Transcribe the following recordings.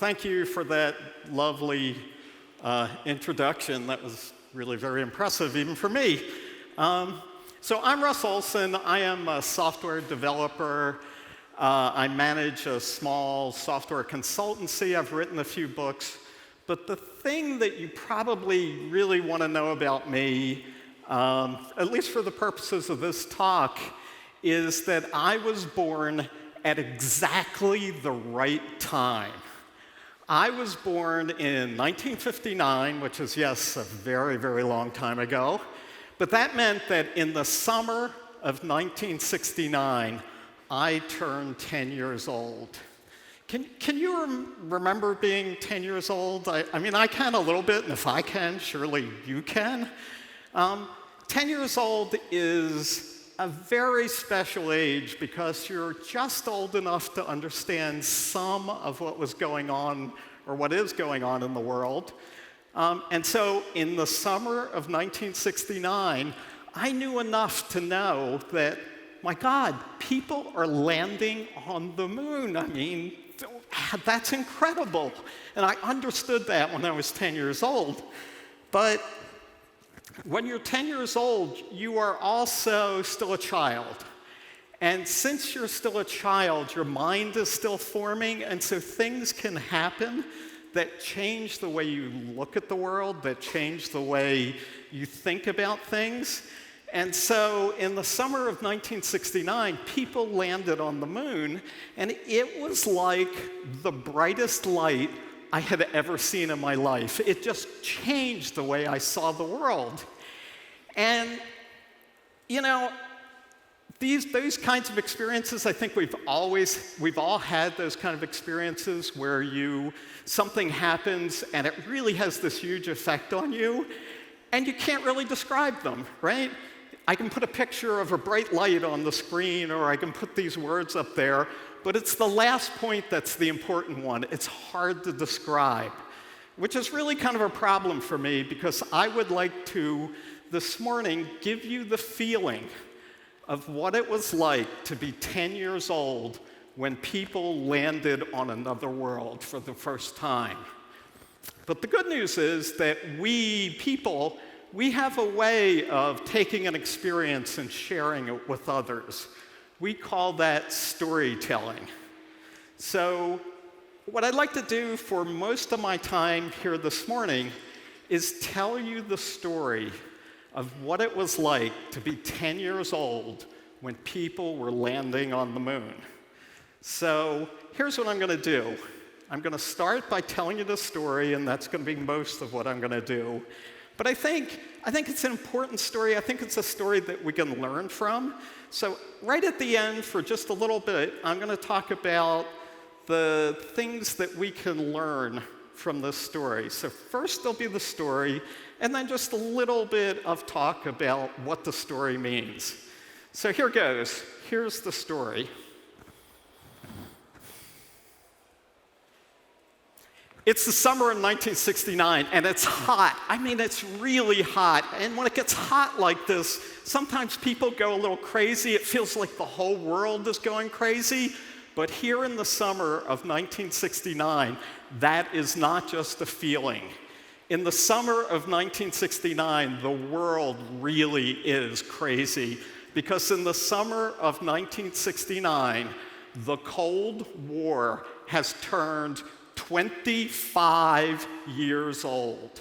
thank you for that lovely introduction. That was really very impressive, even for me. So I'm Russ Olsen. I am a software developer. I manage a small software consultancy. I've written a few books. But the thing that you probably really want to know about me, at least for the purposes of this talk, is that I was born at exactly the right time. I was born in 1959, which is, yes, a very, very long time ago. But that meant that in the summer of 1969, I turned 10 years old. Can you remember being 10 years old? I mean, I can a little bit, and if I can, surely you can. 10 years old is a very special age because you're just old enough to understand some of what was going on or what is going on in the world. And so in the summer of 1969, I knew enough to know that, my God, people are landing on the moon. I mean, that's incredible. And I understood that when I was 10 years old. But when you're 10 years old, you are also still a child. And since you're still a child, your mind is still forming, and so things can happen that change the way you look at the world, that change the way you think about things. And so in the summer of 1969, people landed on the moon, and it was like the brightest light I had ever seen in my life. It just changed the way I saw the world. And, you know, those kinds of experiences, I think we've all had those kind of experiences where something happens and it really has this huge effect on you, and you can't really describe them, right? I can put a picture of a bright light on the screen, or I can put these words up there, but it's the last point that's the important one. It's hard to describe, which is really kind of a problem for me because I would like to, this morning, give you the feeling of what it was like to be 10 years old when people landed on another world for the first time. But the good news is that we have a way of taking an experience and sharing it with others. We call that storytelling. So what I'd like to do for most of my time here this morning is tell you the story of what it was like to be 10 years old when people were landing on the moon. So here's what I'm going to do. I'm going to start by telling you the story, and that's going to be most of what I'm going to do. But I think it's an important story. I think it's a story that we can learn from. So right at the end, for just a little bit, I'm going to talk about the things that we can learn from this story. So first there'll be the story, and then just a little bit of talk about what the story means. So here goes. Here's the story. It's the summer of 1969, and it's hot. I mean, it's really hot. And when it gets hot like this, sometimes people go a little crazy. It feels like the whole world is going crazy. But here in the summer of 1969, that is not just a feeling. In the summer of 1969, the world really is crazy. Because in the summer of 1969, the Cold War has turned 25 years old.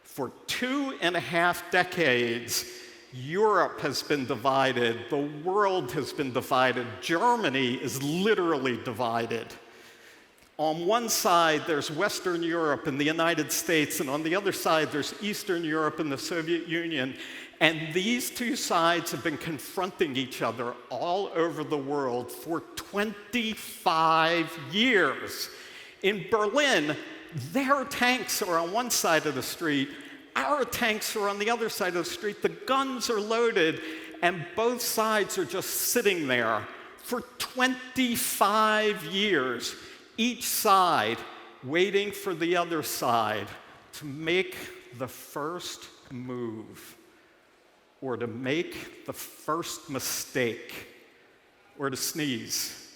For 2.5 decades, Europe has been divided, the world has been divided, Germany is literally divided. On one side, there's Western Europe and the United States, and on the other side, there's Eastern Europe and the Soviet Union. And these two sides have been confronting each other all over the world for 25 years. In Berlin, their tanks are on one side of the street, our tanks are on the other side of the street, the guns are loaded, and both sides are just sitting there for 25 years, each side waiting for the other side to make the first move, or to make the first mistake, or to sneeze.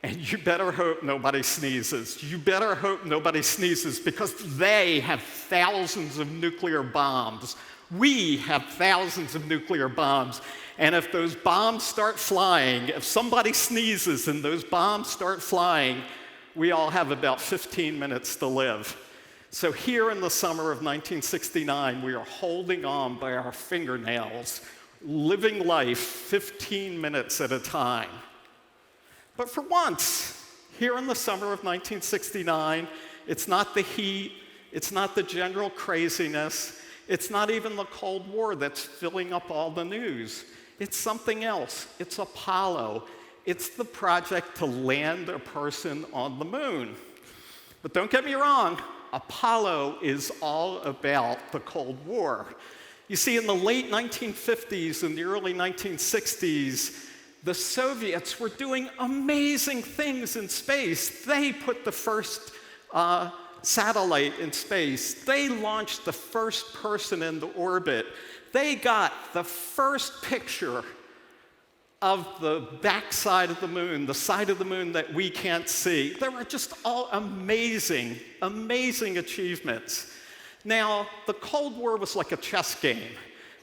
And you better hope nobody sneezes. You better hope nobody sneezes, because they have thousands of nuclear bombs. We have thousands of nuclear bombs. And if those bombs start flying, if somebody sneezes and those bombs start flying, we all have about 15 minutes to live. So here in the summer of 1969, we are holding on by our fingernails, living life 15 minutes at a time. But for once, here in the summer of 1969, it's not the heat, it's not the general craziness, it's not even the Cold War that's filling up all the news. It's something else. It's Apollo. It's the project to land a person on the moon. But don't get me wrong, Apollo is all about the Cold War. You see, in the late 1950s and the early 1960s, the Soviets were doing amazing things in space. They put the first satellite in space. They launched the first person into orbit. They got the first picture of the backside of the moon, the side of the moon that we can't see. They were just all amazing, amazing achievements. Now, the Cold War was like a chess game.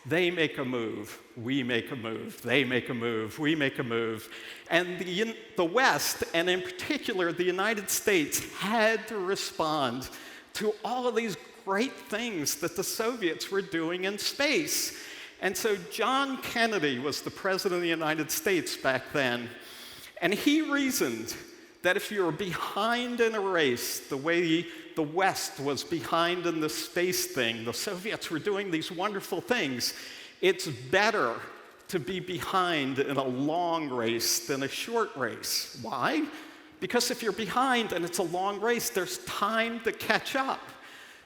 They make a move, we make a move, they make a move, we make a move. And the West, and in particular the United States, had to respond to all of these great things that the Soviets were doing in space. And so John Kennedy was the president of the United States back then, and he reasoned that if you were behind in a race, the way the West was behind in the space thing, the Soviets were doing these wonderful things, it's better to be behind in a long race than a short race. Why? Because if you're behind and it's a long race, there's time to catch up.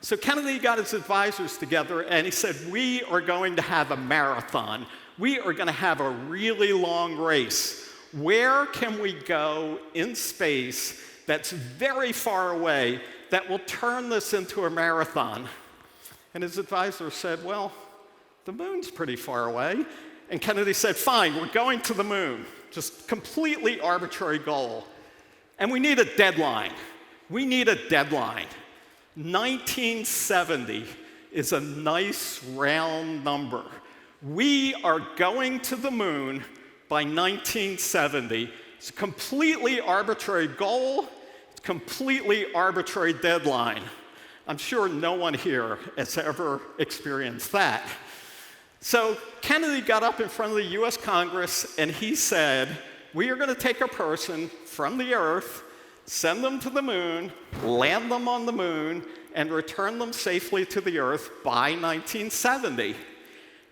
So Kennedy got his advisors together and he said, we are going to have a marathon. We are going to have a really long race. Where can we go in space that's very far away that will turn this into a marathon? And his advisor said, well, the moon's pretty far away. And Kennedy said, fine, we're going to the moon. Just completely arbitrary goal. And we need a deadline. We need a deadline. 1970 is a nice round number. We are going to the moon by 1970. It's a completely arbitrary goal. It's a completely arbitrary deadline. I'm sure no one here has ever experienced that. So Kennedy got up in front of the US Congress and he said, we are going to take a person from the Earth, send them to the moon, land them on the moon, and return them safely to the Earth by 1970.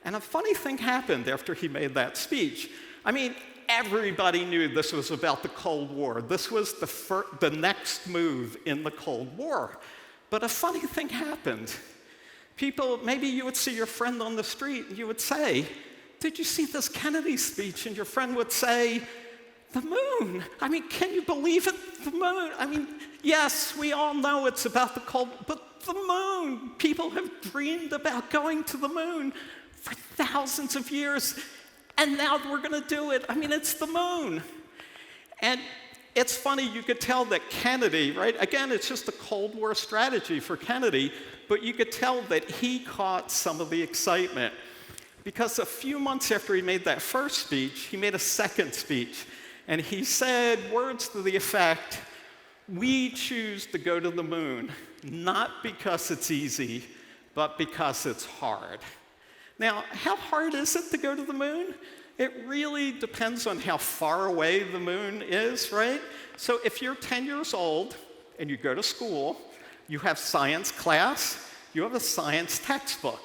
And a funny thing happened after he made that speech. I mean, everybody knew this was about the Cold War. This was the next move in the Cold War. But a funny thing happened. People, maybe you would see your friend on the street and you would say, did you see this Kennedy speech? And your friend would say, the moon. I mean, can you believe it? The moon. I mean, yes, we all know it's about the cold, but the moon. People have dreamed about going to the moon for thousands of years, and now we're going to do it. I mean, it's the moon. And it's funny, you could tell that Kennedy, right? Again, it's just a Cold War strategy for Kennedy, but you could tell that he caught some of the excitement. Because a few months after he made that first speech, he made a second speech. And he said words to the effect, we choose to go to the moon, not because it's easy, but because it's hard. Now, how hard is it to go to the moon? It really depends on how far away the moon is, right? So if you're 10 years old and you go to school, you have science class, you have a science textbook.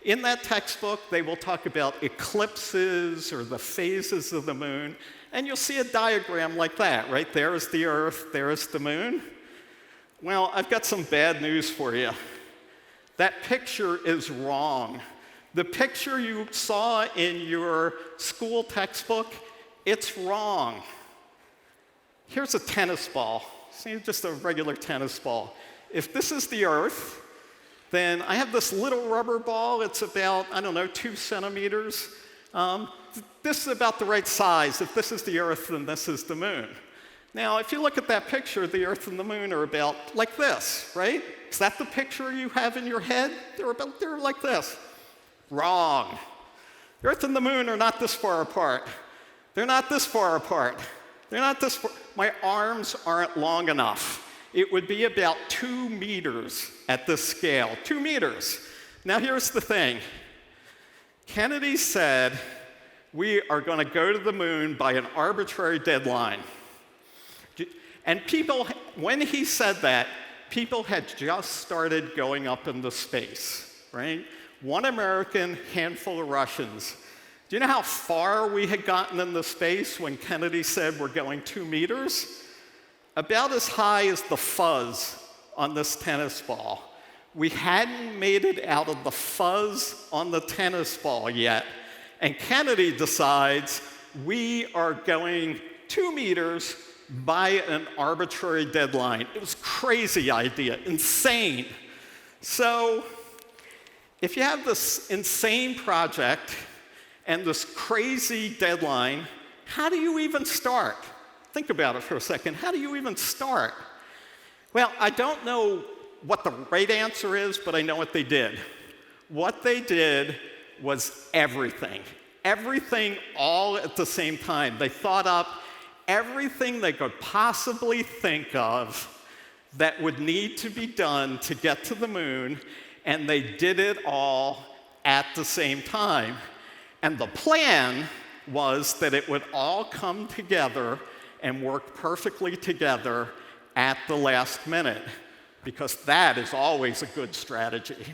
In that textbook, they will talk about eclipses or the phases of the moon, and you'll see a diagram like that, right? There is the Earth, there is the moon. Well, I've got some bad news for you. That picture is wrong. The picture you saw in your school textbook, it's wrong. Here's a tennis ball. See, just a regular tennis ball. If this is the Earth, then I have this little rubber ball. It's about, 2 centimeters. This is about the right size. If this is the Earth, then this is the moon. Now, if you look at that picture, the Earth and the Moon are about like this, right? Is that the picture you have in your head? They're like this. Wrong. The Earth and the Moon are not this far apart. They're not this far apart. They're not this far. My arms aren't long enough. It would be about 2 meters at this scale. 2 meters. Now, here's the thing. Kennedy said, we are going to go to the moon by an arbitrary deadline. And people, when he said that, people had just started going up into space, right? 1 American, handful of Russians. Do you know how far we had gotten into space when Kennedy said we're going 2 meters? About as high as the fuzz on this tennis ball. We hadn't made it out of the fuzz on the tennis ball yet. And Kennedy decides we are going 2 meters by an arbitrary deadline. It was a crazy idea, insane. So if you have this insane project and this crazy deadline, how do you even start? Think about it for a second. How do you even start? Well, I don't know what the right answer is, but I know what they did. What they did was everything. Everything all at the same time. They thought up everything they could possibly think of that would need to be done to get to the moon, and they did it all at the same time. And the plan was that it would all come together and work perfectly together at the last minute, because that is always a good strategy.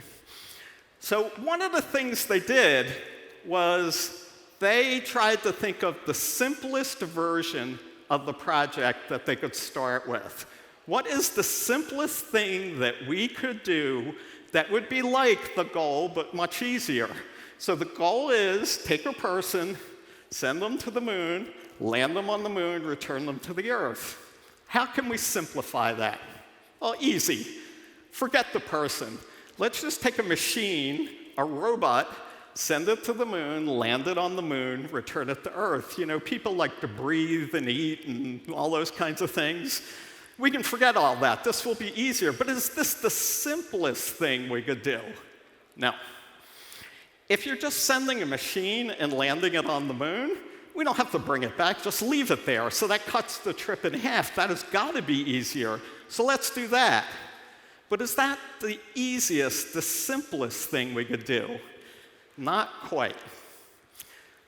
So one of the things they did was they tried to think of the simplest version of the project that they could start with. What is the simplest thing that we could do that would be like the goal, but much easier? So the goal is take a person, send them to the moon, land them on the moon, return them to the Earth. How can we simplify that? Well, easy. Forget the person. Let's just take a machine, a robot, send it to the moon, land it on the moon, return it to Earth. You know, people like to breathe and eat and all those kinds of things. We can forget all that. This will be easier. But is this the simplest thing we could do? No. If you're just sending a machine and landing it on the moon, we don't have to bring it back, just leave it there. So that cuts the trip in half. That has got to be easier. So let's do that. But is that the easiest, the simplest thing we could do? Not quite.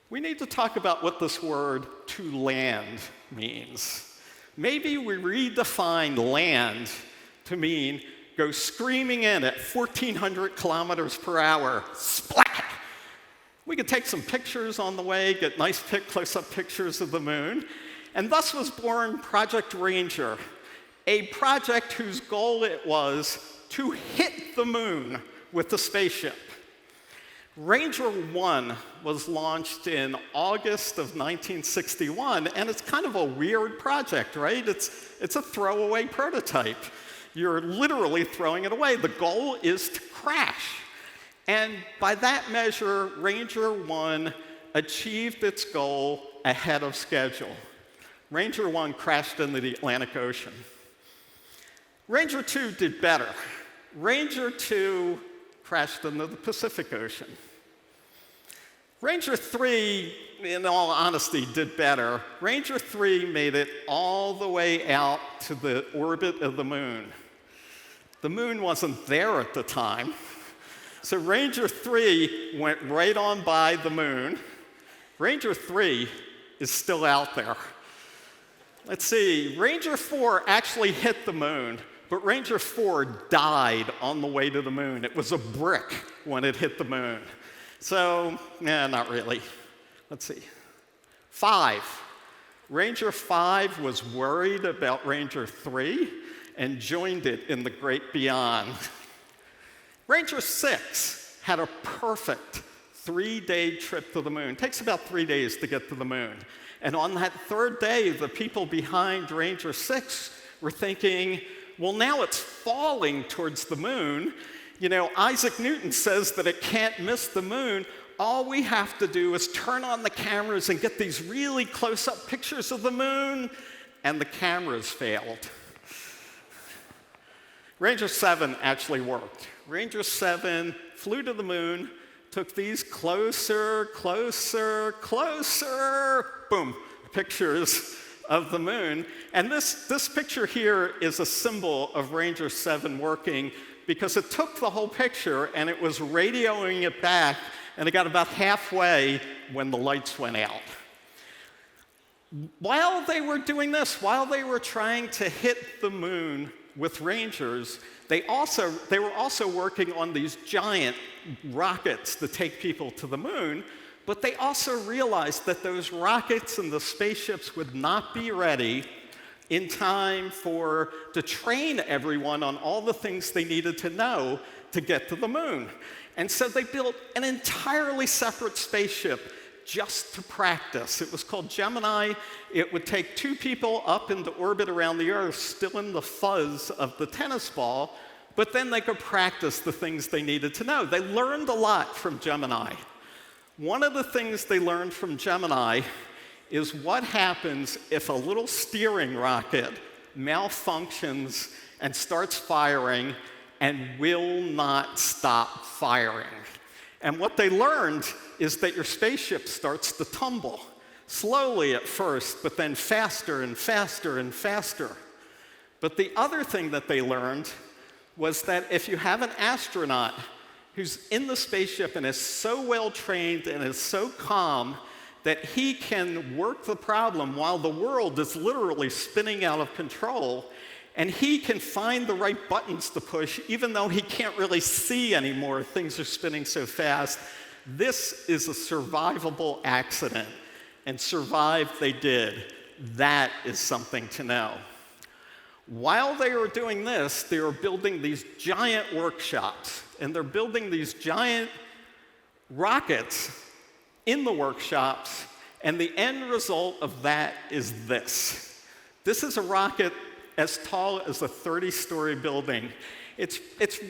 We need to talk about what this word to land means. Maybe we redefine land to mean go screaming in at 1,400 kilometers per hour, splat! We could take some pictures on the way, get nice close-up pictures of the moon, and thus was born Project Ranger, a project whose goal it was to hit the moon with the spaceship. Ranger 1 was launched in August of 1961, and it's kind of a weird project, right? It's a throwaway prototype. You're literally throwing it away. The goal is to crash. And by that measure, Ranger 1 achieved its goal ahead of schedule. Ranger 1 crashed into the Atlantic Ocean. Ranger 2 did better. Ranger 2 crashed into the Pacific Ocean. Ranger 3, in all honesty, did better. Ranger 3 made it all the way out to the orbit of the moon. The moon wasn't there at the time. So Ranger 3 went right on by the moon. Ranger 3 is still out there. Let's see, Ranger 4 actually hit the moon, but Ranger 4 died on the way to the moon. It was a brick when it hit the moon. So, not really. Let's see. 5. Ranger 5 was worried about Ranger 3 and joined it in the great beyond. Ranger 6 had a perfect 3-day trip to the moon. It takes about 3 days to get to the moon. And on that 3rd day, the people behind Ranger 6 were thinking, well, now it's falling towards the moon. You know, Isaac Newton says that it can't miss the moon. All we have to do is turn on the cameras and get these really close-up pictures of the moon, and the cameras failed. Ranger 7 actually worked. Ranger 7 flew to the moon, took these closer, closer, closer, boom, pictures of the moon. And this picture here is a symbol of Ranger 7 working because it took the whole picture and it was radioing it back, and it got about halfway when the lights went out. While they were doing this, while they were trying to hit the moon with Rangers, they were also working on these giant rockets to take people to the moon, but they also realized that those rockets and the spaceships would not be ready in time to train everyone on all the things they needed to know to get to the moon. And so they built an entirely separate spaceship just to practice. It was called Gemini. It would take 2 people up into orbit around the Earth, still in the fuzz of the tennis ball, but then they could practice the things they needed to know. They learned a lot from Gemini. One of the things they learned from Gemini is what happens if a little steering rocket malfunctions and starts firing and will not stop firing. And what they learned is that your spaceship starts to tumble, slowly at first, but then faster and faster and faster. But the other thing that they learned was that if you have an astronaut who's in the spaceship and is so well trained and is so calm that he can work the problem while the world is literally spinning out of control, and he can find the right buttons to push even though he can't really see anymore, things are spinning so fast. This is a survivable accident, and survive they did. That is something to know. While they were doing this, they were building these giant workshops, and they're building these giant rockets in the workshops, and the end result of that is this. This is a rocket as tall as a 30-story building. It's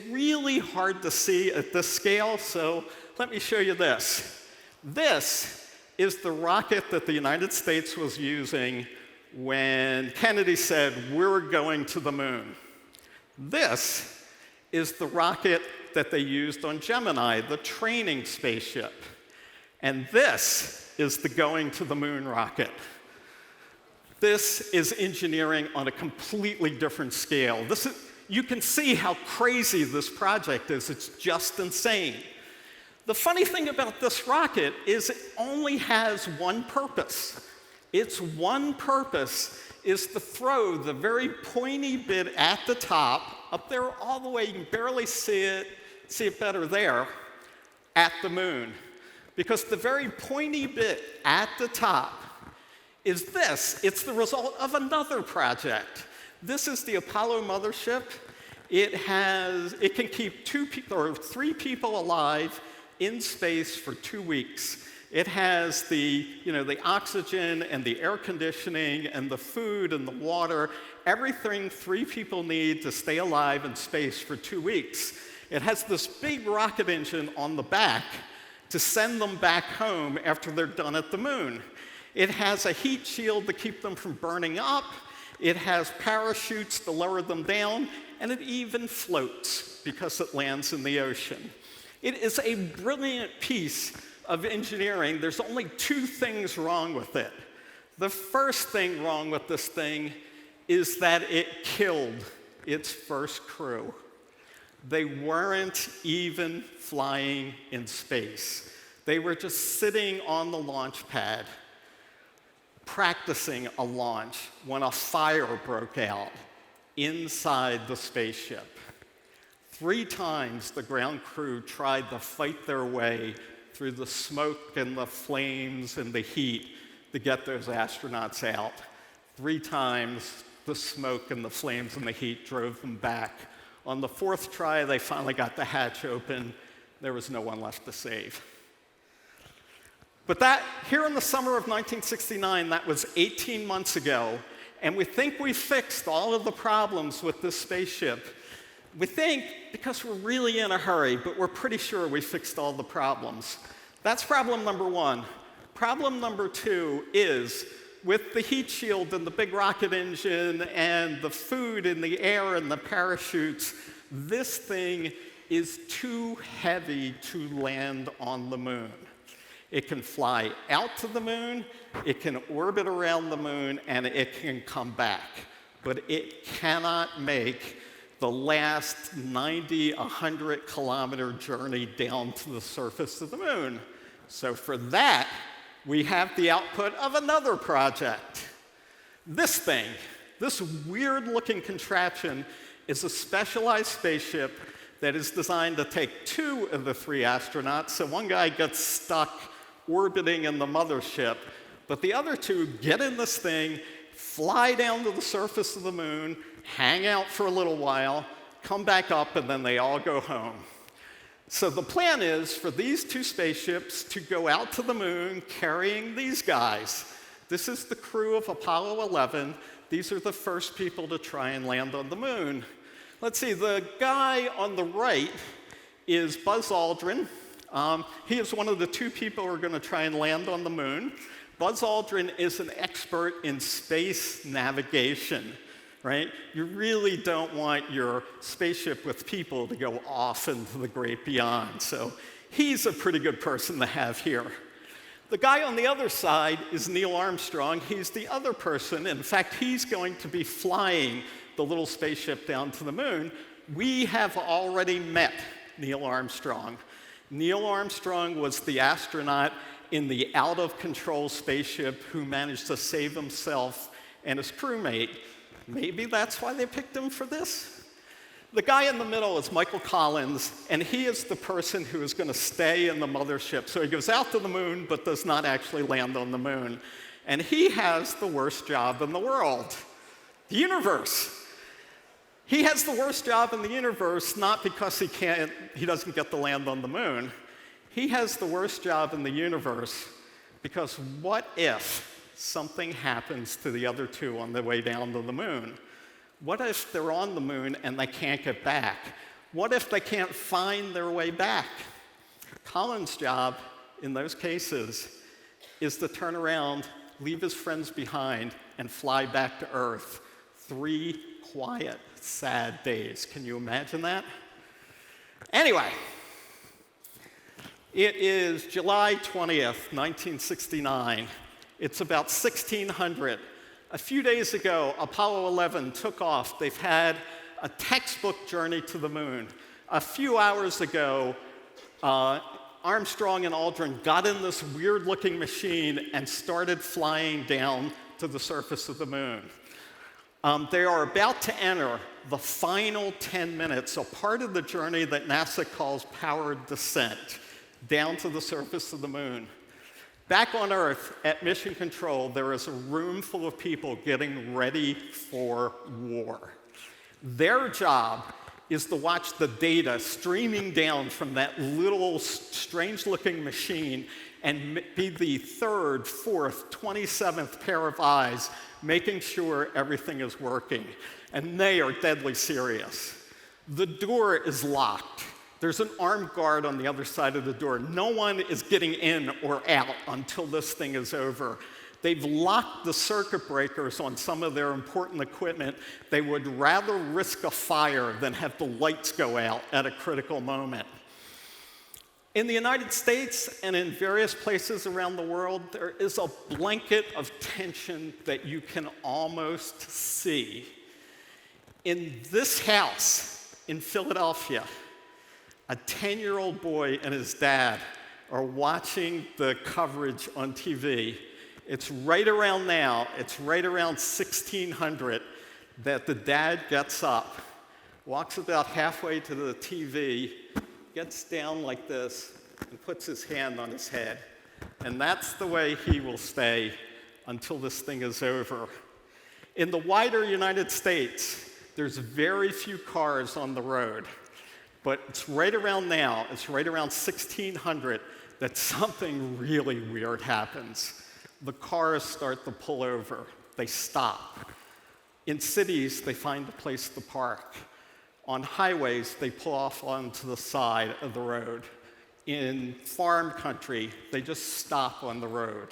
really hard to see at this scale, so let me show you this. This is the rocket that the United States was using when Kennedy said, "We're going to the moon." This is the rocket that they used on Gemini, the training spaceship. And this is the going to the moon rocket. This is engineering on a completely different scale. You can see how crazy this project is. It's just insane. The funny thing about this rocket is it only has one purpose. Its one purpose is to throw the very pointy bit at the top, up there all the way, you can barely see it better there, at the moon. Because the very pointy bit at the top is this. It's the result of another project. This is the Apollo mothership. It can keep 2 people or 3 people alive in space for 2 weeks. It has the oxygen and the air conditioning and the food and the water, everything 3 people need to stay alive in space for 2 weeks. It has this big rocket engine on the back to send them back home after they're done at the moon. It has a heat shield to keep them from burning up. It has parachutes to lower them down, and it even floats because it lands in the ocean. It is a brilliant piece of engineering. There's only 2 things wrong with it. The first thing wrong with this thing is that it killed its first crew. They weren't even flying in space. They were just sitting on the launch pad, practicing a launch when a fire broke out inside the spaceship. 3 times the ground crew tried to fight their way through the smoke and the flames and the heat to get those astronauts out. 3 times the smoke and the flames and the heat drove them back. On the 4th try, they finally got the hatch open. There was no one left to save. But here in the summer of 1969, that was 18 months ago, and we think we fixed all of the problems with this spaceship. We think because we're really in a hurry, but we're pretty sure we fixed all the problems. That's problem number 1. Problem number 2 is with the heat shield and the big rocket engine and the food in the air and the parachutes, this thing is too heavy to land on the moon. It can fly out to the moon, it can orbit around the moon, and it can come back. But it cannot make the last 90, 100-kilometer journey down to the surface of the moon. So for that, we have the output of another project. This thing, this weird-looking contraption, is a specialized spaceship that is designed to take 2 of the 3 astronauts. So one guy gets stuck orbiting in the mothership, but the other 2 get in this thing, fly down to the surface of the moon, hang out for a little while, come back up, and then they all go home. So the plan is for these 2 spaceships to go out to the moon carrying these guys. This is the crew of Apollo 11. These are the first people to try and land on the moon. Let's see, the guy on the right is Buzz Aldrin. He is one of the 2 people who are going to try and land on the moon. Buzz Aldrin is an expert in space navigation, right? You really don't want your spaceship with people to go off into the great beyond. So he's a pretty good person to have here. The guy on the other side is Neil Armstrong. He's the other person. In fact, he's going to be flying the little spaceship down to the moon. We have already met Neil Armstrong. Neil Armstrong was the astronaut in the out-of-control spaceship who managed to save himself and his crewmate. Maybe that's why they picked him for this? The guy in the middle is Michael Collins, and he is the person who is going to stay in the mothership. So he goes out to the moon, but does not actually land on the moon. And he has the worst job in the world, the universe. He has the worst job in the universe, not because he doesn't get to land on the moon. He has the worst job in the universe because what if something happens to the other 2 on their way down to the moon? What if they're on the moon and they can't get back? What if they can't find their way back? Colin's job in those cases is to turn around, leave his friends behind, and fly back to Earth. 3 quiet, sad days. Can you imagine that? Anyway, it is July 20th, 1969. It's about 1600. A few days ago, Apollo 11 took off. They've had a textbook journey to the moon. A few hours ago, Armstrong and Aldrin got in this weird-looking machine and started flying down to the surface of the moon. They are about to enter the final 10 minutes, a part of the journey that NASA calls powered descent, down to the surface of the moon. Back on Earth, at Mission Control, there is a room full of people getting ready for war. Their job is to watch the data streaming down from that little strange-looking machine and be the 3rd, 4th, 27th pair of eyes, making sure everything is working. And they are deadly serious. The door is locked. There's an armed guard on the other side of the door. No one is getting in or out until this thing is over. They've locked the circuit breakers on some of their important equipment. They would rather risk a fire than have the lights go out at a critical moment. In the United States and in various places around the world, there is a blanket of tension that you can almost see. In this house in Philadelphia, a 10-year-old boy and his dad are watching the coverage on TV. It's right around now, it's right around 1600, that the dad gets up, walks about halfway to the TV, gets down like this, and puts his hand on his head. And that's the way he will stay until this thing is over. In the wider United States, there's very few cars on the road. But it's right around now, it's right around 1600, that something really weird happens. The cars start to pull over. They stop. In cities, they find a place to park. On highways, they pull off onto the side of the road. In farm country, they just stop on the road.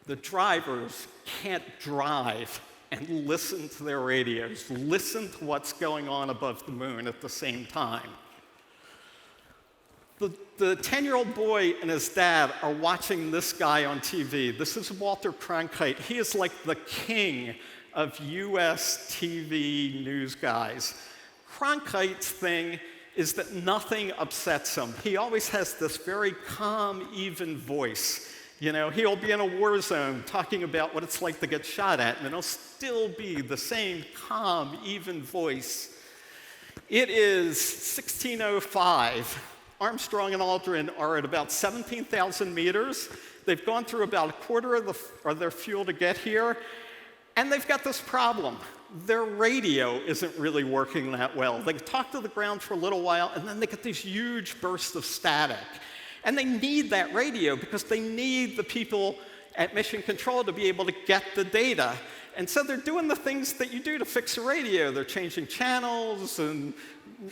The drivers can't drive and listen to their radios, listen to what's going on above the moon at the same time. The 10-year-old boy and his dad are watching this guy on TV. This is Walter Cronkite. He is like the king of US TV news guys. Cronkite's thing is that nothing upsets him. He always has this very calm, even voice. You know, he'll be in a war zone talking about what it's like to get shot at, and it'll still be the same calm, even voice. It is 16:05. Armstrong and Aldrin are at about 17,000 meters. They've gone through about a quarter of their fuel to get here, and they've got this problem. Their radio isn't really working that well. They talk to the ground for a little while, and then they get these huge bursts of static. And they need that radio because they need the people at Mission Control to be able to get the data. And so they're doing the things that you do to fix a radio. They're changing channels and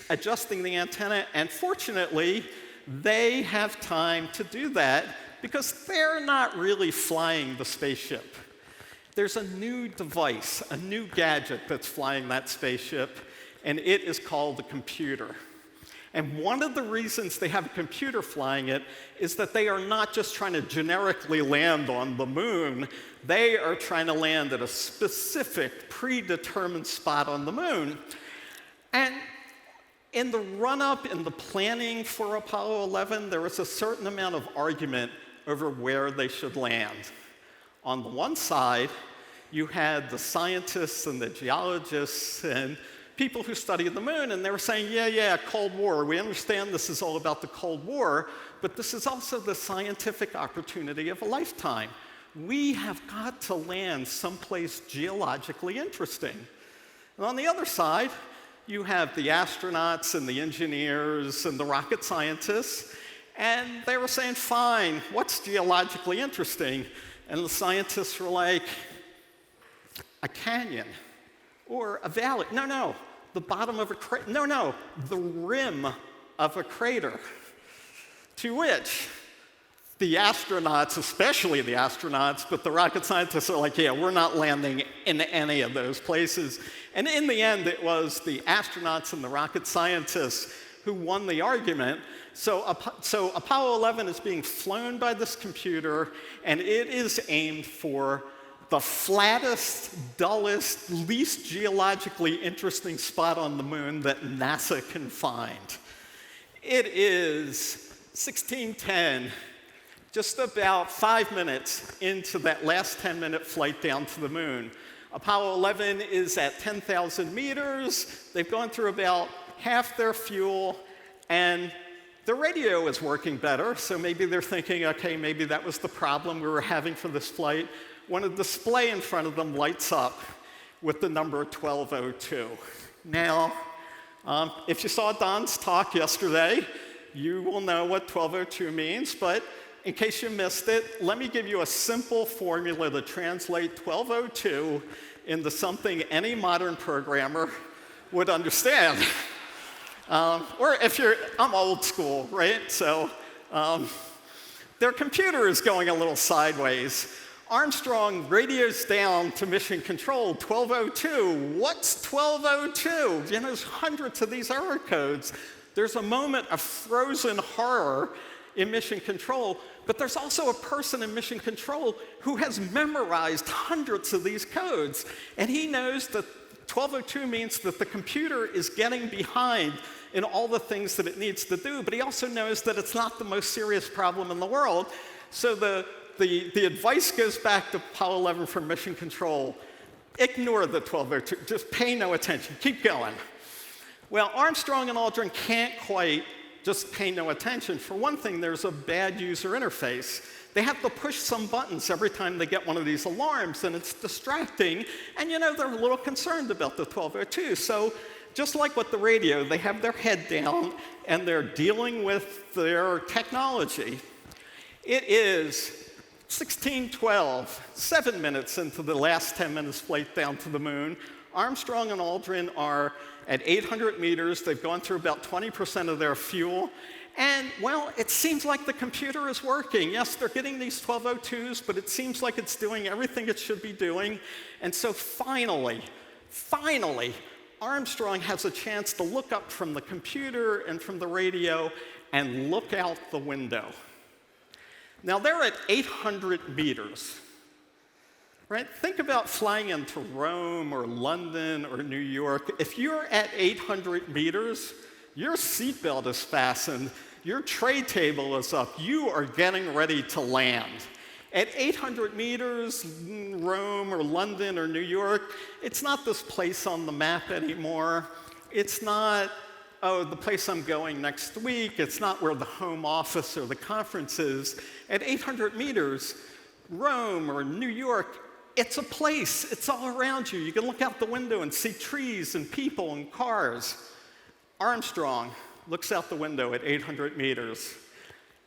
adjusting the antenna, and fortunately, they have time to do that because they're not really flying the spaceship. There's a new device, a new gadget that's flying that spaceship, and it is called a computer. And one of the reasons they have a computer flying it is that they are not just trying to generically land on the moon, they are trying to land at a specific, predetermined spot on the moon. And in the run-up, in the planning for Apollo 11, there was a certain amount of argument over where they should land. On the one side, you had the scientists and the geologists and people who study the moon, and they were saying, yeah, Cold War. We understand this is all about the Cold War, but this is also the scientific opportunity of a lifetime. We have got to land someplace geologically interesting. And on the other side, you have the astronauts and the engineers and the rocket scientists, and they were saying, fine, what's geologically interesting? And the scientists were like, a canyon, or a valley. No, the bottom of a crater. No, the rim of a crater. To which the astronauts, especially the astronauts, but the rocket scientists are like, yeah, we're not landing in any of those places. And in the end, it was the astronauts and the rocket scientists who won the argument. So Apollo 11 is being flown by this computer, and it is aimed for the flattest, dullest, least geologically interesting spot on the moon that NASA can find. It is 16:10, just about 5 minutes into that last 10-minute flight down to the moon. Apollo 11 is at 10,000 meters. They've gone through about half their fuel, and the radio is working better, so maybe they're thinking, okay, maybe that was the problem we were having for this flight, when a display in front of them lights up with the number 1202. Now, if you saw Don's talk yesterday, you will know what 1202 means, but in case you missed it, let me give you a simple formula to translate 1202 into something any modern programmer would understand. Or if I'm old school, right? So their computer is going a little sideways. Armstrong radios down to Mission Control, 1202. What's 1202? You know, there's hundreds of these error codes. There's a moment of frozen horror in Mission Control, but there's also a person in Mission Control who has memorized hundreds of these codes, and he knows that 1202 means that the computer is getting behind in all the things that it needs to do, but he also knows that it's not the most serious problem in the world. So the advice goes back to Apollo 11 from Mission Control. Ignore the 1202, just pay no attention, keep going. Well, Armstrong and Aldrin can't quite just pay no attention. For one thing, there's a bad user interface. They have to push some buttons every time they get one of these alarms, and it's distracting, and you know, they're a little concerned about the 1202. So just like with the radio, they have their head down, and they're dealing with their technology. It is 1612, 7 minutes into the last 10 minutes flight down to the moon. Armstrong and Aldrin are at 800 meters. They've gone through about 20% of their fuel, And, well, it seems like the computer is working. Yes, they're getting these 1202s, but it seems like it's doing everything it should be doing. And so finally, Armstrong has a chance to look up from the computer and from the radio and look out the window. Now, they're at 800 meters. Right? Think about flying into Rome or London or New York. If you're at 800 meters, your seatbelt is fastened, your tray table is up, you are getting ready to land. At 800 meters, Rome or London or New York, it's not this place on the map anymore. It's not, oh, the place I'm going next week. It's not where the home office or the conference is. At 800 meters, Rome or New York, it's a place. It's all around you. You can look out the window and see trees and people and cars. Armstrong looks out the window at 800 meters,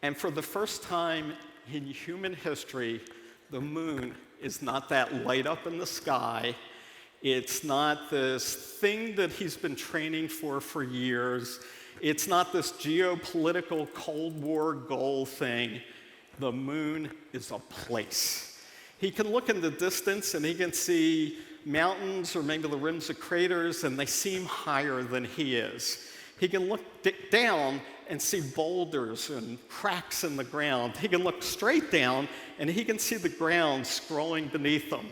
and for the first time in human history, the moon is not that light up in the sky. It's not this thing that he's been training for years. It's not this geopolitical Cold War goal thing. The moon is a place. He can look in the distance and he can see mountains or maybe the rims of craters, and they seem higher than he is. He can look down and see boulders and cracks in the ground. He can look straight down and he can see the ground scrolling beneath him.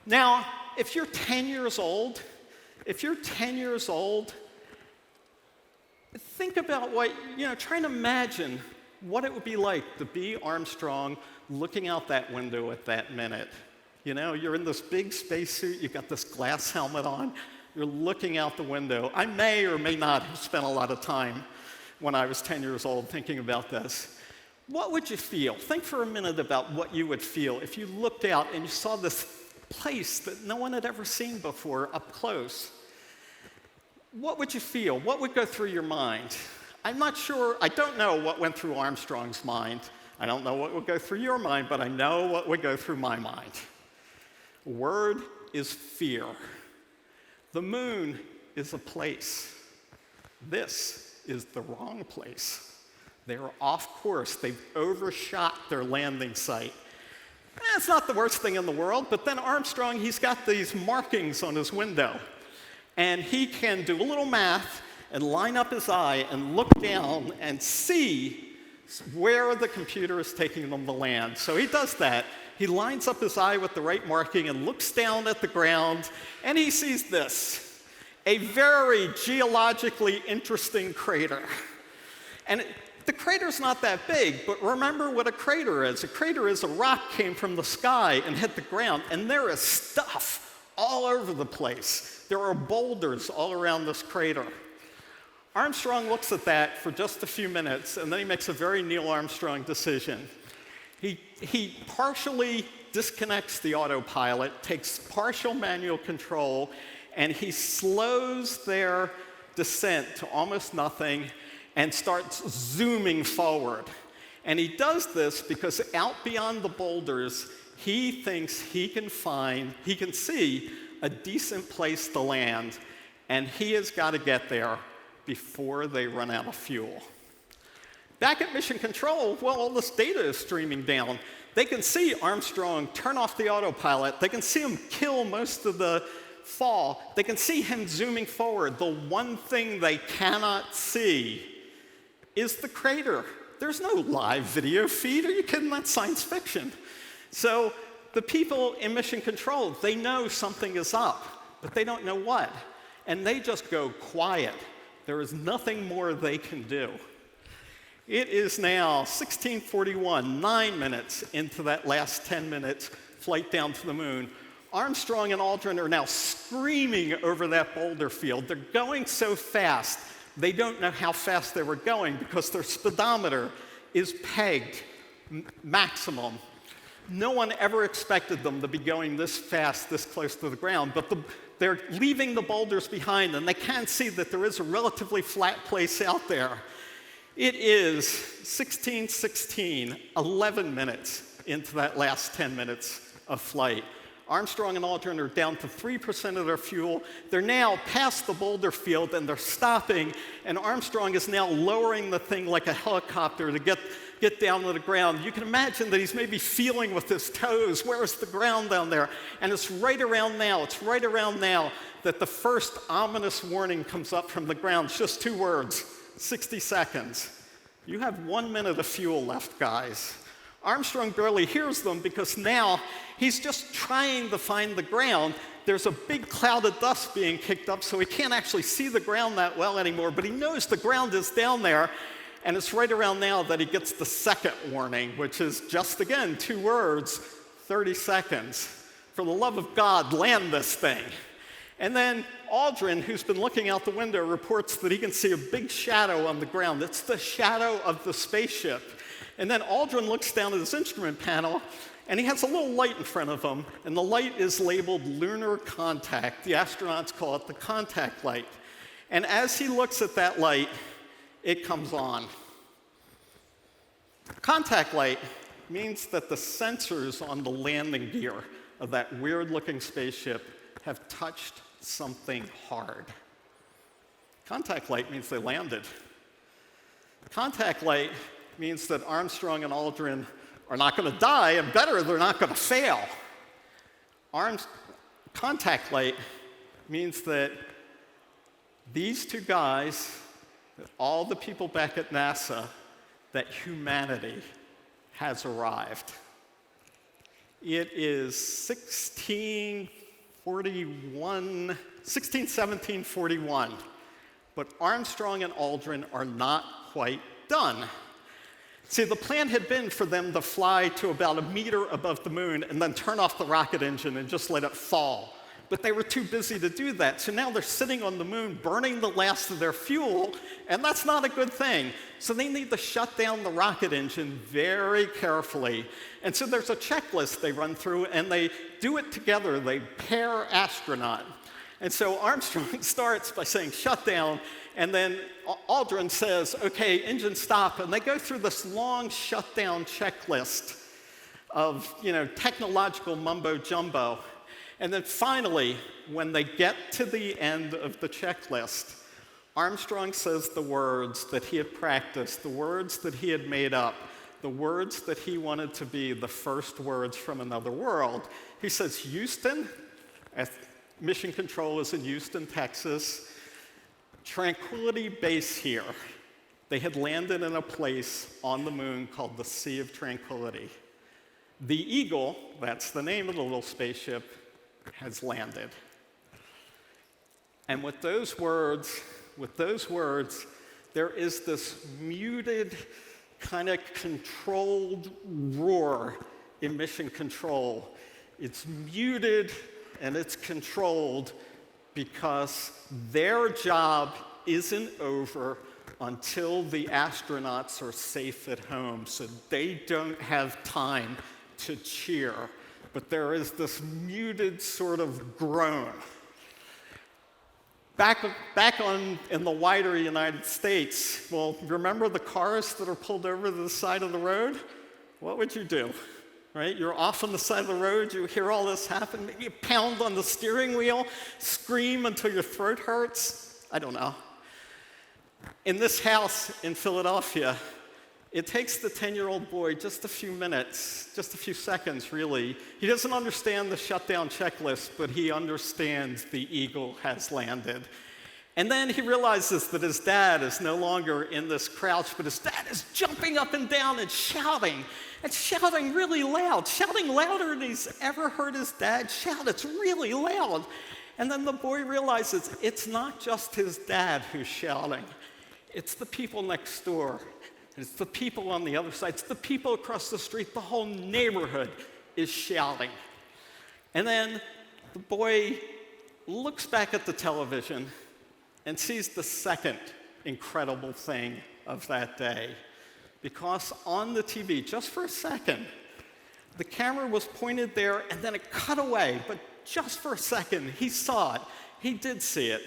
Now, if you're 10 years old, think about try and imagine what it would be like to be Armstrong looking out that window at that minute. You're in this big spacesuit, you've got this glass helmet on, you're looking out the window. I may or may not have spent a lot of time when I was 10 years old thinking about this. What would you feel? Think for a minute about what you would feel if you looked out and you saw this place that no one had ever seen before up close. What would you feel? What would go through your mind? I'm not sure, I don't know what went through Armstrong's mind. I don't know what would go through your mind, but I know what would go through my mind. The word is fear. The moon is a place. This is the wrong place. They're off course. They've overshot their landing site. It's not the worst thing in the world, but then Armstrong, he's got these markings on his window. And he can do a little math and line up his eye and look down and see where the computer is taking them to land. So he does that. He lines up his eye with the right marking and looks down at the ground, and he sees this, a very geologically interesting crater. And the crater's not that big, but remember what a crater is. A crater is a rock came from the sky and hit the ground, and there is stuff all over the place. There are boulders all around this crater. Armstrong looks at that for just a few minutes, and then he makes a very Neil Armstrong decision. He partially disconnects the autopilot, takes partial manual control, and he slows their descent to almost nothing and starts zooming forward. And he does this because out beyond the boulders, he thinks he can see a decent place to land, and he has got to get there before they run out of fuel. Back at Mission Control, well, all this data is streaming down. They can see Armstrong turn off the autopilot. They can see him kill most of the fall. They can see him zooming forward. The one thing they cannot see is the crater. There's no live video feed. Are you kidding? That's science fiction. So the people in Mission Control, they know something is up, but they don't know what. And they just go quiet. There is nothing more they can do. It is now 16:41, 9 minutes into that last 10 minutes flight down to the moon. Armstrong and Aldrin are now screaming over that boulder field. They're going so fast, they don't know how fast they were going because their speedometer is pegged maximum. No one ever expected them to be going this fast, this close to the ground, but they're leaving the boulders behind, and they can see that there is a relatively flat place out there. It is 16:16, 11 minutes into that last 10 minutes of flight. Armstrong and Aldrin are down to 3% of their fuel. They're now past the boulder field, and they're stopping, and Armstrong is now lowering the thing like a helicopter to get down to the ground. You can imagine that he's maybe feeling with his toes, where's the ground down there? And it's right around now that the first ominous warning comes up from the ground. It's just 2 words, 60 seconds. You have 1 minute of fuel left, guys. Armstrong barely hears them because now he's just trying to find the ground. There's a big cloud of dust being kicked up, so he can't actually see the ground that well anymore, but he knows the ground is down there, and it's right around now that he gets the second warning, which is just, again, 2 words, 30 seconds. For the love of God, land this thing. And then Aldrin, who's been looking out the window, reports that he can see a big shadow on the ground. It's the shadow of the spaceship. And then Aldrin looks down at his instrument panel, and he has a little light in front of him, and the light is labeled lunar contact. The astronauts call it the contact light. And as he looks at that light, it comes on. Contact light means that the sensors on the landing gear of that weird-looking spaceship have touched something hard. Contact light means they landed. Contact light means that Armstrong and Aldrin are not going to die, and better, they're not going to fail. Contact light means that these 2 guys, that all the people back at NASA, that humanity has arrived. It is 1741, but Armstrong and Aldrin are not quite done. See, the plan had been for them to fly to about 1 meter above the moon and then turn off the rocket engine and just let it fall. But they were too busy to do that, so now they're sitting on the moon burning the last of their fuel, and that's not a good thing. So they need to shut down the rocket engine very carefully. And so there's a checklist they run through, and they do it together. They pair astronaut. And so Armstrong starts by saying, shut down, and then Aldrin says, okay, engine stop, and they go through this long shutdown checklist of, technological mumbo-jumbo. And then finally, when they get to the end of the checklist, Armstrong says the words that he had practiced, the words that he had made up, the words that he wanted to be the first words from another world. He says, Houston, Mission Control is in Houston, Texas. Tranquility Base here. They had landed in a place on the moon called the Sea of Tranquility. The Eagle, that's the name of the little spaceship, has landed. And with those words, there is this muted, kind of controlled roar in Mission Control. It's muted and it's controlled because their job isn't over until the astronauts are safe at home, so they don't have time to cheer. But there is this muted sort of groan. Back in the wider United States, well, remember the cars that are pulled over to the side of the road? What would you do? Right? You're off on the side of the road, you hear all this happen, maybe you pound on the steering wheel, scream until your throat hurts. I don't know. In this house in Philadelphia, it takes the 10-year-old boy just a few minutes, just a few seconds, really. He doesn't understand the shutdown checklist, but he understands the Eagle has landed. And then he realizes that his dad is no longer in this crouch, but his dad is jumping up and down and shouting really loud, shouting louder than he's ever heard his dad shout. It's really loud. And then the boy realizes it's not just his dad who's shouting. It's the people next door. It's the people on the other side. It's the people across the street. The whole neighborhood is shouting. And then the boy looks back at the television and sees the second incredible thing of that day. Because on the TV, just for a second, the camera was pointed there and then it cut away. But just for a second, he saw it. He did see it.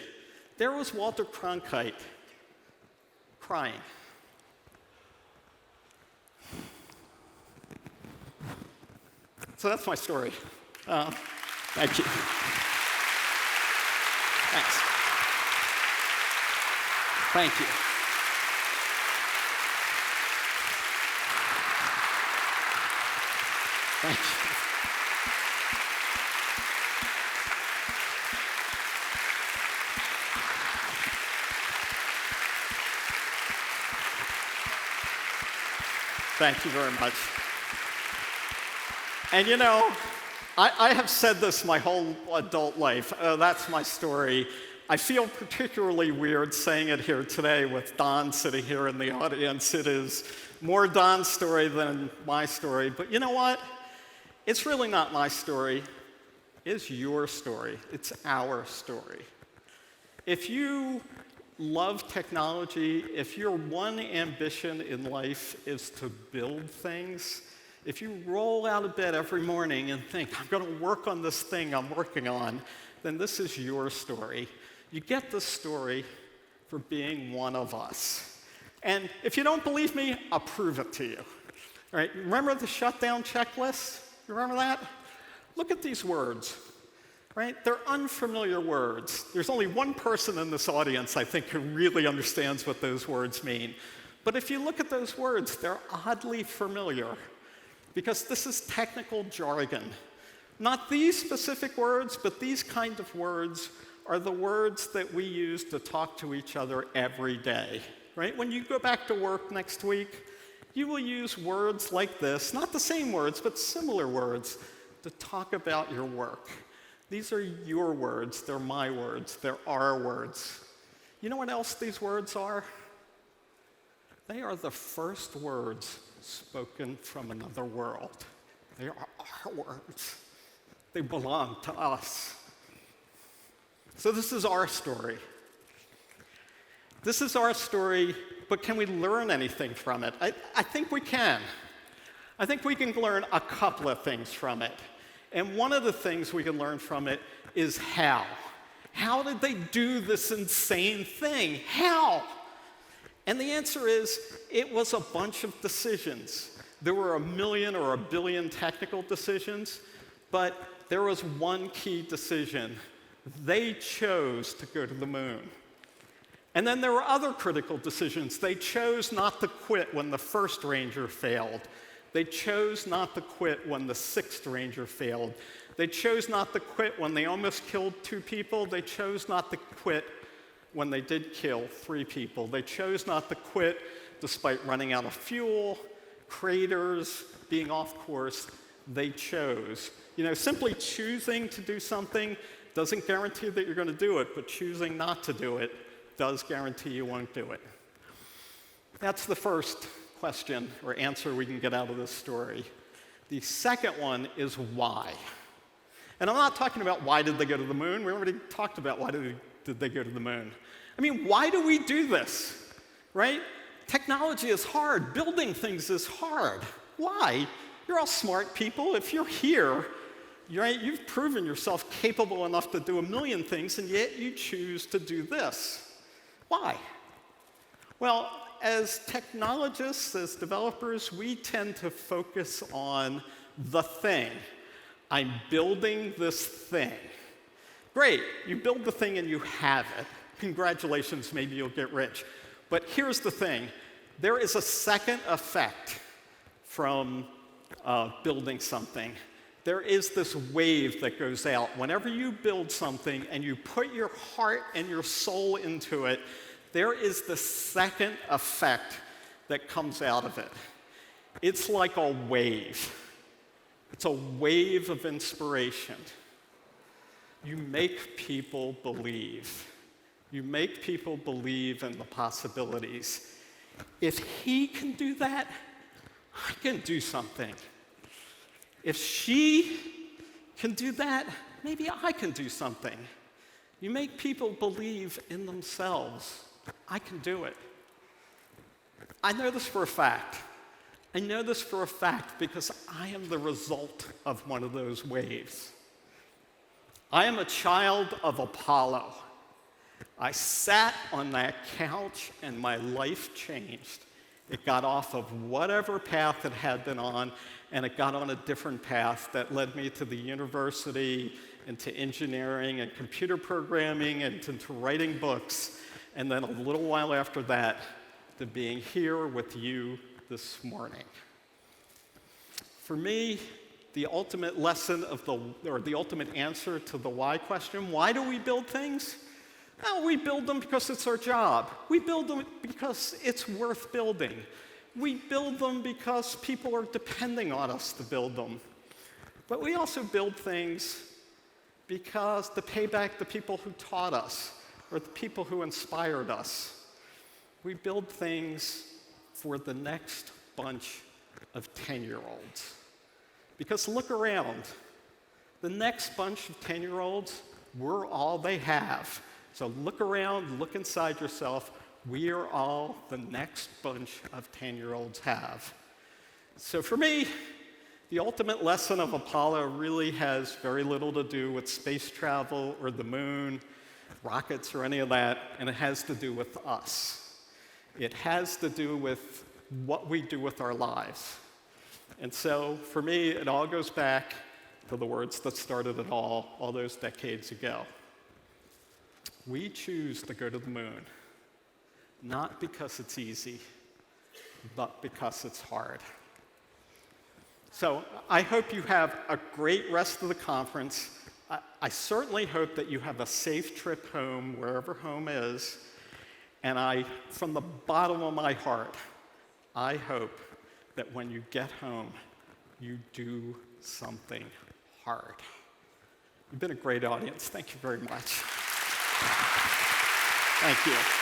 There was Walter Cronkite crying. So that's my story. Thank you. Thanks. Thank you. Thank you. Thank you very much. And you know, I have said this my whole adult life. That's my story. I feel particularly weird saying it here today with Don sitting here in the audience. It is more Don's story than my story. But you know what? It's really not my story. It's your story. It's our story. If you love technology, if your one ambition in life is to build things, if you roll out of bed every morning and think, I'm going to work on this thing I'm working on, then this is your story. You get this story for being one of us. And if you don't believe me, I'll prove it to you. All right, remember the shutdown checklist? You remember that? Look at these words. Right? They're unfamiliar words. There's only one person in this audience, I think, who really understands what those words mean. But if you look at those words, they're oddly familiar because this is technical jargon. Not these specific words, but these kind of words are the words that we use to talk to each other every day. Right? When you go back to work next week, you will use words like this, not the same words, but similar words, to talk about your work. These are your words, they're my words, they're our words. You know what else these words are? They are the first words spoken from another world. They are our words. They belong to us. So this is our story. This is our story, but can we learn anything from it? I think we can. I think we can learn a couple of things from it. And one of the things we can learn from it is how. How did they do this insane thing? How? And the answer is, it was a bunch of decisions. There were 1 million or 1 billion technical decisions, but there was one key decision. They chose to go to the moon. And then there were other critical decisions. They chose not to quit when the first Ranger failed. They chose not to quit when the 6th Ranger failed. They chose not to quit when they almost killed 2 people. They chose not to quit when they did kill 3 people. They chose not to quit despite running out of fuel, craters, being off course. They chose. You know, simply choosing to do something doesn't guarantee that you're going to do it, but choosing not to do it does guarantee you won't do it. That's the first question or answer we can get out of this story. The second one is why. And I'm not talking about why did they go to the moon. We already talked about why did they go to the moon. I mean, why do we do this, right? Technology is hard. Building things is hard. Why? You're all smart people. If you're here, right, you've proven yourself capable enough to do 1 million things, and yet you choose to do this. Why? Well, as technologists, as developers, we tend to focus on the thing. I'm building this thing. Great, you build the thing and you have it. Congratulations, maybe you'll get rich. But here's the thing. There is a second effect from building something. There is this wave that goes out. Whenever you build something and you put your heart and your soul into it, there is the second effect that comes out of it. It's like a wave. It's a wave of inspiration. You make people believe. You make people believe in the possibilities. If he can do that, I can do something. If she can do that, maybe I can do something. You make people believe in themselves. I can do it. I know this for a fact. I know this for a fact because I am the result of one of those waves. I am a child of Apollo. I sat on that couch and my life changed. It got off of whatever path it had been on, and it got on a different path that led me to the university, into engineering and computer programming, and into writing books. And then a little while after that, to being here with you this morning. For me, the ultimate lesson or the ultimate answer to the why question, why do we build things? No, we build them because it's our job. We build them because it's worth building. We build them because people are depending on us to build them. But we also build things because to pay back the people who taught us or the people who inspired us. We build things for the next bunch of 10-year-olds. Because look around. The next bunch of 10-year-olds, we're all they have. So look around, look inside yourself. We are all the next bunch of 10-year-olds have. So for me, the ultimate lesson of Apollo really has very little to do with space travel or the moon, rockets or any of that, and it has to do with us. It has to do with what we do with our lives. And so for me, it all goes back to the words that started it all those decades ago. We choose to go to the moon, not because it's easy, but because it's hard. So I hope you have a great rest of the conference. I certainly hope that you have a safe trip home, wherever home is. And from the bottom of my heart, I hope that when you get home, you do something hard. You've been a great audience. Thank you very much. Thank you.